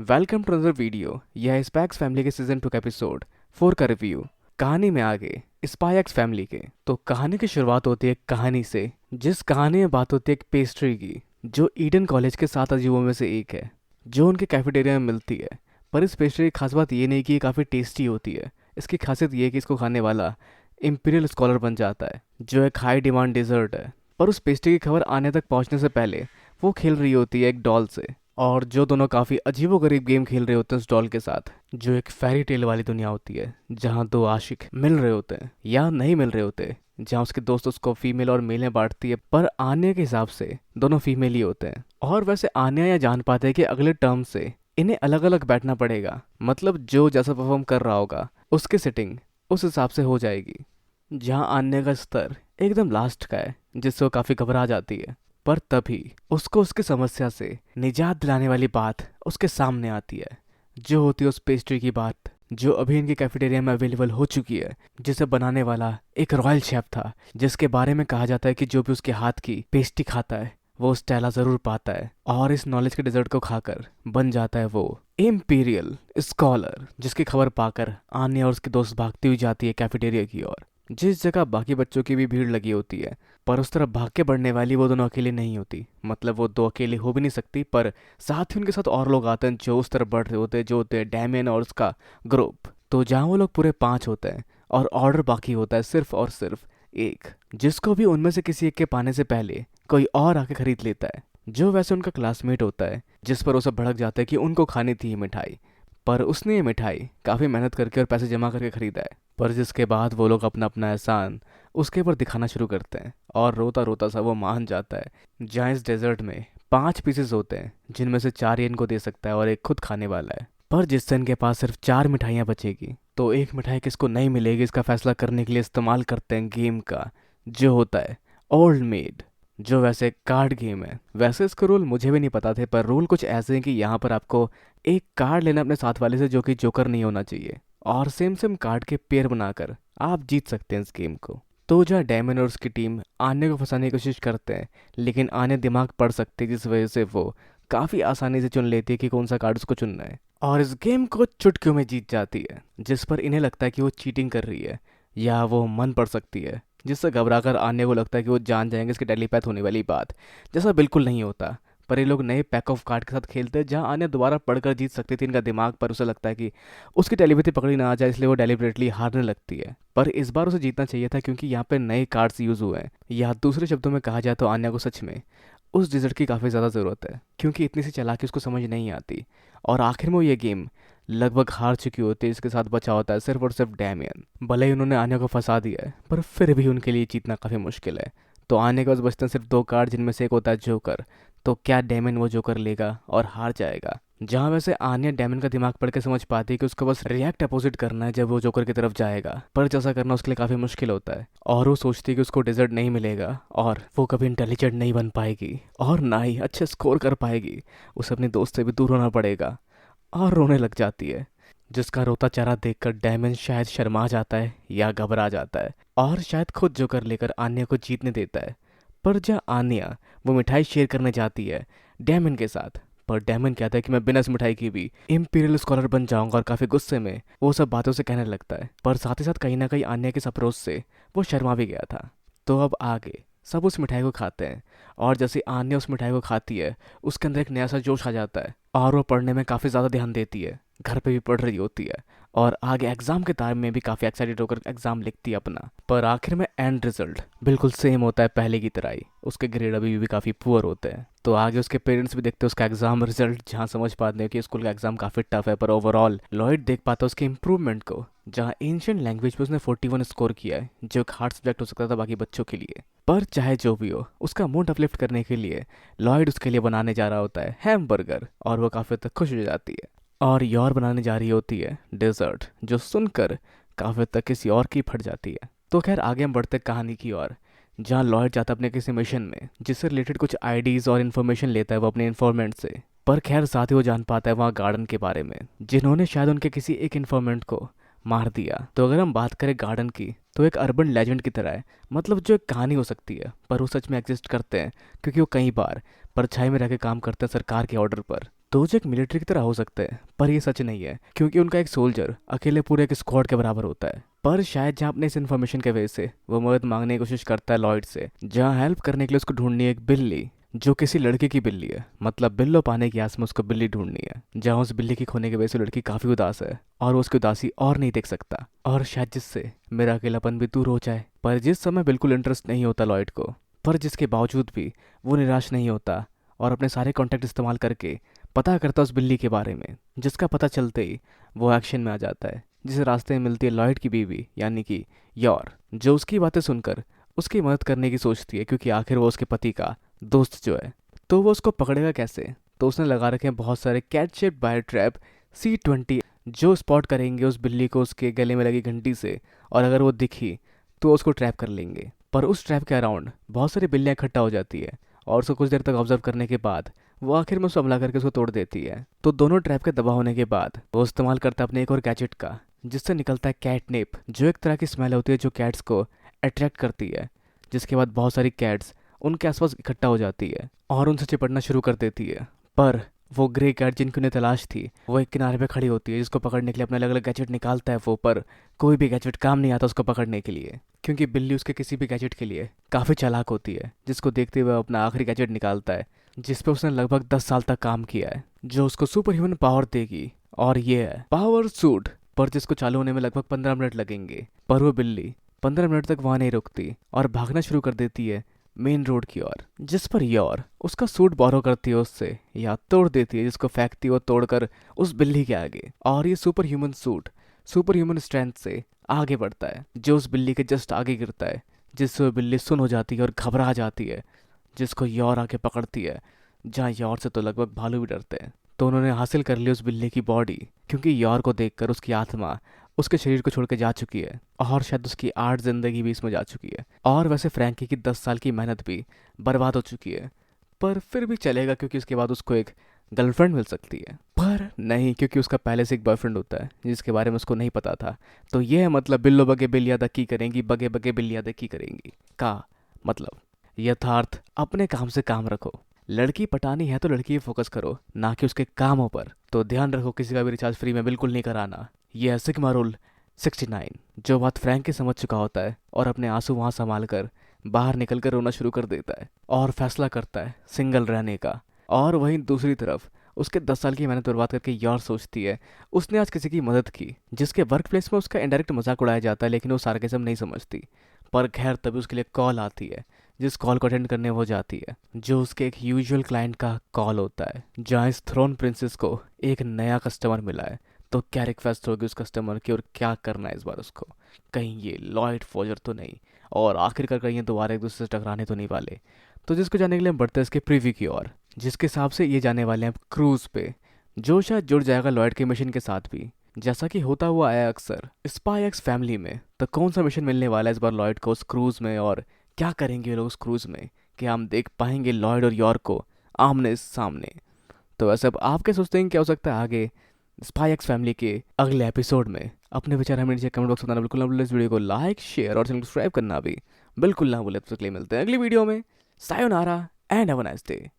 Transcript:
Welcome to another video. यह है specs family के सीजन 2 का एपिसोड 4 का रिव्यू। कहानी में आगे स्पाइक्स फैमिली के। तो कहानी की शुरुआत होती है कहानी से, जिस कहानी में बात होती है एक पेस्ट्री की, जो ईडन कॉलेज के 7 अजूबों में से एक है, जो उनके कैफेटेरिया में मिलती है। पर इस पेस्ट्री की खास बात ये नहीं कि ये काफ़ी टेस्टी होती है। इसकी खासियत ये है कि इसको खाने वाला इंपीरियल स्कॉलर बन जाता है, जो एक हाई डिमांड डिज़र्ट है। पर उस पेस्ट्री की खबर आने तक पहुंचने से पहले वो खेल रही होती है एक डॉल से, और जो दोनों काफ़ी अजीबोगरीब गेम खेल रहे होते हैं उस डॉल के साथ, जो एक फेरी टेल वाली दुनिया होती है, जहाँ दो आशिक मिल रहे होते हैं या नहीं मिल रहे होते, जहाँ उसके दोस्त उसको फीमेल और मेल में बांटती है। पर आन्या के हिसाब से दोनों फीमेल ही होते हैं। और वैसे आन्या यह जान पाते हैं कि अगले टर्म से इन्हें अलग अलग बैठना पड़ेगा, मतलब जो जैसा परफॉर्म कर रहा होगा उसकी सेटिंग उस हिसाब से हो जाएगी। जहाँ आन्या का स्तर एकदम लास्ट का है, जिससे वो काफ़ी घबरा जाती है। पर तभी उसको उसकी समस्या से निजात दिलाने वाली बात उसके सामने आती है, जो होती है उस पेस्ट्री की बात, जो अभी इनके कैफेटेरिया में अवेलेबल हो चुकी है, जिसे बनाने वाला एक रॉयल शेफ था, जिसके बारे में कहा जाता है कि जो भी उसके हाथ की पेस्ट्री खाता है वो स्टेला जरूर पाता है, और इस नॉलेज के डिजर्ट को खाकर बन जाता है वो इम्पीरियल स्कॉलर। जिसकी खबर पाकर आन्या और उसके दोस्त भागती हुई जाती है कैफेटेरिया की ओर, जिस जगह बाकी बच्चों की भी भीड़ लगी होती है। पर उस तरफ भाग के बढ़ने वाली वो दोनों अकेले नहीं होती, मतलब वो दो अकेले हो भी नहीं सकती, पर साथ ही उनके साथ और लोग आते हैं जो उस तरफ बढ़ रहे होते हैं, जो होते हैं डैमियन और उसका ग्रुप। तो जहाँ वो लोग पूरे 5 होते हैं और ऑर्डर बाकी होता है सिर्फ और सिर्फ एक, जिसको भी उनमें से किसी एक के पाने से पहले कोई और आके खरीद लेता है, जो वैसे उनका क्लासमेट होता है, जिस पर वो सब भड़क जाता है कि उनको खानी थी ये मिठाई। पर उसने ये मिठाई काफ़ी मेहनत करके और पैसे जमा करके खरीदा है। पर जिसके बाद वो लोग अपना अपना एहसान उसके ऊपर दिखाना शुरू करते हैं, और रोता रोता सा वो मान जाता है। जहाँ इस डेजर्ट में 5 पीसेस होते हैं, जिनमें से 4 ये इनको दे सकता है और एक खुद खाने वाला है। पर जिससे इनके पास सिर्फ 4 मिठाइयाँ बचेगी, तो एक मिठाई किसको नहीं मिलेगी, इसका फैसला करने के लिए इस्तेमाल करते हैं गेम का, जो होता है ओल्ड मेड, जो वैसे कार्ड गेम है। वैसे इसके रूल मुझे भी नहीं पता थे, पर रूल कुछ ऐसे हैं कि यहाँ पर आपको एक कार्ड लेना अपने साथ वाले से, जो कि जोकर नहीं होना चाहिए, और सेम सेम कार्ड के पेयर बनाकर आप जीत सकते हैं इस गेम को। तो जहाँ डैमन और उसकी टीम आने को फंसाने की कोशिश करते हैं, लेकिन आने दिमाग पढ़ सकती है, जिस वजह से वो काफ़ी आसानी से चुन लेती है कि कौन सा कार्ड उसको चुनना है, और इस गेम को चुटकियों में जीत जाती है। जिस पर इन्हें लगता है कि वो चीटिंग कर रही है या वो मन पढ़ सकती है, जिससे घबराकर आने को लगता है कि वो जान जाएंगे इसकी टेलीपैथ होने वाली बात, जैसा बिल्कुल नहीं होता। पर ये लोग नए पैक ऑफ कार्ड के साथ खेलते हैं, जहाँ आने दोबारा पढ़कर जीत सकती थी इनका दिमाग, पर उसे लगता है कि उसकी टेलीपैथी पकड़ी ना आ जाए, इसलिए वो डेलिबरेटली हारने लगती है। पर इस बार उसे जीतना चाहिए था, क्योंकि यहाँ पे नए कार्ड्स यूज़ हुए हैं, या दूसरे शब्दों में कहा जाए तो आन्या को सच में उस डिजर्ट की काफ़ी ज़्यादा ज़रूरत है, क्योंकि इतनी सी चालाकी उसको समझ नहीं आती। और आखिर में वो ये गेम लगभग हार चुकी होती है, इसके साथ बचा होता है सिर्फ और सिर्फ डैमियन। भले ही उन्होंने आन्या को फंसा दिया है, पर फिर भी उनके लिए जीतना काफ़ी मुश्किल है। तो आने के पास बचते हैं सिर्फ 2 कार्ड, जिनमें से एक होता है जोकर। तो क्या डैमन वो जोकर लेगा और हार जाएगा? जहाँ वैसे आन्या डैमन का दिमाग पढ़ के समझ पाती है कि उसको बस रिएक्ट अपोजिट करना है जब वो जोकर की तरफ जाएगा, पर जैसा करना उसके लिए काफ़ी मुश्किल होता है। और वो सोचती है कि उसको डिजर्ट नहीं मिलेगा और वो कभी इंटेलिजेंट नहीं बन पाएगी, और ना ही अच्छे स्कोर कर पाएगी। उसे अपने दोस्त से भी दूर होना पड़ेगा, और रोने लग जाती है। जिसका रोता चेहरा देखकर डैमन शायद शर्मा जाता है या घबरा जाता है, और शायद खुद जोकर लेकर आन्या को जीतने देता है। पर जब आन्या वो मिठाई शेयर करने जाती है डैमन के साथ, पर डैमन कहता है कि मैं बिना इस मिठाई की भी इंपीरियल स्कॉलर बन जाऊंगा, और काफ़ी गुस्से में वो सब बातों से कहने लगता है। पर साथ ही साथ कहीं ना कहीं आन्या के इस अप्रोच से वो शर्मा भी गया था। तो अब आगे सब उस मिठाई को खाते हैं, और जैसे आन्या उस मिठाई को खाती है, उसके अंदर एक नया सा जोश आ जाता है, और वो पढ़ने में काफ़ी ज़्यादा ध्यान देती है। घर पे भी पढ़ रही होती है, और आगे एग्ज़ाम के टाइम में भी काफ़ी एक्साइटेड होकर एग्ज़ाम लिखती है अपना। पर आखिर में एंड रिजल्ट बिल्कुल सेम होता है पहले की तरह ही, उसके ग्रेड अभी भी काफ़ी पुअर होते हैं। तो आगे उसके पेरेंट्स भी देखते हैं उसका एग्ज़ाम रिजल्ट, जहाँ समझ पाते हैं कि स्कूल का एग्ज़ाम काफ़ी टफ है। पर ओवरऑल लॉयड देख पाता है उसके इंप्रूवमेंट को, जहाँ एंशियंट लैंग्वेज पे उसने 41 स्कोर किया है, जो एक हार्ड सब्जेक्ट हो सकता था बाकी बच्चों के लिए। पर चाहे जो भी हो, उसका मूड अपलिफ्ट करने के लिए लॉयड उसके लिए बनाने जा रहा होता है हैमबर्गर, और वो काफ़ी हद तक खुश हो जाती है। और योर बनाने जा रही होती है डेजर्ट, जो सुनकर काफ़ी हद तक किसी और की फट जाती है। तो खैर आगे हम बढ़ते कहानी की ओर, जहाँ लॉयड जाता है अपने किसी मिशन में, जिससे रिलेटेड कुछ आईडीज़ और इन्फॉर्मेशन लेता है वो अपने इन्फॉर्मेंट से। पर खैर साथ ही वो जान पाता है वहाँ गार्डन के बारे में, जिन्होंने शायद उनके किसी एक इन्फॉर्मेंट को मार दिया। तो अगर हम बात करें गार्डन की, तो एक अर्बन लेजेंड की तरह है, मतलब जो एक कहानी हो सकती है, पर वो सच में एग्जिस्ट करते हैं, क्योंकि वो कई बार परछाई में रह के काम करते हैं सरकार के ऑर्डर पर। दोज एक मिलिट्री की तरह हो सकते हैं, पर ये सच नहीं है, क्योंकि उनका एक सोल्जर अकेले पूरे एक स्क्वाड के बराबर होता है। पर शायद जहाँ अपने इस इन्फॉर्मेशन के वजह से वो मदद मांगने की कोशिश करता है लॉयड से, जहाँ हेल्प करने के लिए उसको ढूंढनी है एक बिल्ली, जो किसी लड़के की बिल्ली है, मतलब बिल्लो पाने की आस में उसको बिल्ली ढूंढनी है, जहाँ उस बिल्ली की खोने की वजह से लड़की काफी उदास है और वो उसकी उदासी और नहीं देख सकता, और शायद जिससे मेरा अकेलापन भी दूर हो जाए। पर जिस समय बिल्कुल इंटरेस्ट नहीं होता लॉयड को, पर जिसके बावजूद भी वो निराश नहीं होता और अपने सारे कॉन्टैक्ट इस्तेमाल करके पता करता उस बिल्ली के बारे में, जिसका पता चलते ही वो एक्शन में आ जाता है, जिसे रास्ते में मिलती है लॉयड की बीवी यानी कि योर, जो उसकी बातें सुनकर उसकी मदद करने की सोचती है, क्योंकि आखिर वो उसके पति का दोस्त जो है। तो वो उसको पकड़ेगा कैसे? तो उसने लगा रखे हैं बहुत सारे cat shaped buyer trap C20, जो स्पॉट करेंगे उस बिल्ली को उसके गले में लगी घंटी से, और अगर वो दिखी तो उसको ट्रैप कर लेंगे। पर उस ट्रैप के अराउंड बहुत सारी बिल्लियाँ इकट्ठा हो जाती है, और उसको कुछ देर तक ऑब्जर्व करने के बाद वो आखिर में उसको हमला करके उसको तोड़ देती है। तो दोनों ट्रैप के दबा होने के बाद वो इस्तेमाल करता है अपने एक और गैजेट का, जिससे निकलता है कैटनिप, जो एक तरह की स्मेल होती है जो कैट्स को अट्रैक्ट करती है, जिसके बाद बहुत सारी कैट्स उनके आसपास इकट्ठा हो जाती है और उनसे चिपटना शुरू कर देती है। पर वो ग्रे कैट जिनकी उन्हें तलाश थी, वो एक किनारे पे खड़ी होती है, जिसको पकड़ने के लिए अपने अलग अलग गैजेट निकालता है वो, पर कोई भी गैजेट काम नहीं आता उसको पकड़ने के लिए, क्योंकि बिल्ली उसके किसी भी गैजेट के लिए काफ़ी चालाक होती है, जिसको देखते हुए अपना आखिरी गैजेट निकालता है, जिस पे उसने लगभग 10 साल तक काम किया है, जो उसको सुपर ह्यूमन पावर देगी, और ये है पावर सूट, पर जिसको चालू होने में लगभग 15 मिनट लगेंगे। पर वो बिल्ली 15 मिनट तक वहाँ नहीं रुकती और भागना शुरू कर देती है मेन रोड की ओर, जिस पर योर उसका सूट बोरो करती है उससे, या तोड़ देती है, जिसको फेंकती है वो तोड़कर उस बिल्ली के आगे, और ये super human suit super human strength से आगे बढ़ता है, जो उस बिल्ली के जस्ट आगे गिरता है, जिससे वो बिल्ली सुन हो जाती है और घबरा जाती है, जिसको योर आके पकड़ती है, जहाँ योर से तो लगभग भालू भी डरते हैं। तो उन्होंने हासिल कर ली उस बिल्ली की बॉडी, क्योंकि योर को देखकर उसकी आत्मा उसके शरीर को छोड़ के जा चुकी है, और शायद उसकी 8 जिंदगी भी इसमें जा चुकी है, और वैसे फ्रैंकी की 10 साल की मेहनत भी बर्बाद हो चुकी है। पर फिर भी चलेगा, क्योंकि उसके बाद उसको एक गर्लफ्रेंड मिल सकती है। पर नहीं, क्योंकि उसका पहले से एक बॉयफ्रेंड होता है जिसके बारे में उसको नहीं पता था। तो ये है मतलब बिल्लो बगे बिल्लियाँ दक्की करेंगी, बगे बगे बिल्लियाँ दक्की करेंगी का मतलब यथार्थ अपने काम से काम रखो। लड़की पटानी है तो लड़की पे फोकस करो, ना कि उसके कामों पर। तो ध्यान रखो किसी का भी रिचार्ज फ्री में बिल्कुल नहीं कराना। ये है सिग्मा रूल 69। जो बात फ्रैंकी समझ चुका होता है और अपने आंसू वहां संभाल कर बाहर निकल कर रोना शुरू कर देता है और फैसला करता है सिंगल रहने का। और वहीं दूसरी तरफ उसके 10 साल की मेहनत बर्बाद करके यार सोचती है उसने आज किसी की मदद की, जिसके वर्क प्लेस में उसका इनडायरेक्ट मजाक उड़ाया जाता है, लेकिन वो सार्केज्म नहीं समझती। पर खैर तभी उसके लिए कॉल आती है, जिस कॉल को अटेंड करने वो जाती है, जो उसके एक यूजुअल क्लाइंट का कॉल होता है, जहाँ इस थ्रोन प्रिंसेस को एक नया कस्टमर मिला है। तो क्या रिक्वेस्ट होगी उस कस्टमर की और क्या करना है इस बार उसको? कहीं ये लॉयड फॉजर तो नहीं, और आखिरकार कहीं ये दोबारा एक दूसरे से टकराने तो नहीं वाले? तो जिसको जाने के लिए हम बढ़ते हैं इसके प्रीव्यू की ओर, जिसके हिसाब से ये जाने वाले हैं क्रूज पे, जो शायद जुड़ जाएगा लॉयड के मिशन के साथ भी, जैसा कि होता हुआ आया अक्सर स्पाई एक्स फैमिली में। तो कौन सा मिशन मिलने वाला है इस बार लॉयड को उस क्रूज में, और क्या करेंगे ये लोग उस क्रूज में? कि हम देख पाएंगे लॉयड और यॉर्क को आमने सामने? तो वैसे अब आप क्या सोचते हैं क्या हो सकता है आगे स्पाई एक्स फैमिली के अगले एपिसोड में? अपने विचार हमें नीचे कमेंट बॉक्स में बताना बिल्कुल ना भूलें। इस वीडियो को लाइक शेयर और चैनल को सब्सक्राइब करना भी बिल्कुल ना भूलें। तो मिलते हैं अगली वीडियो में। Sayonara and have a nice day.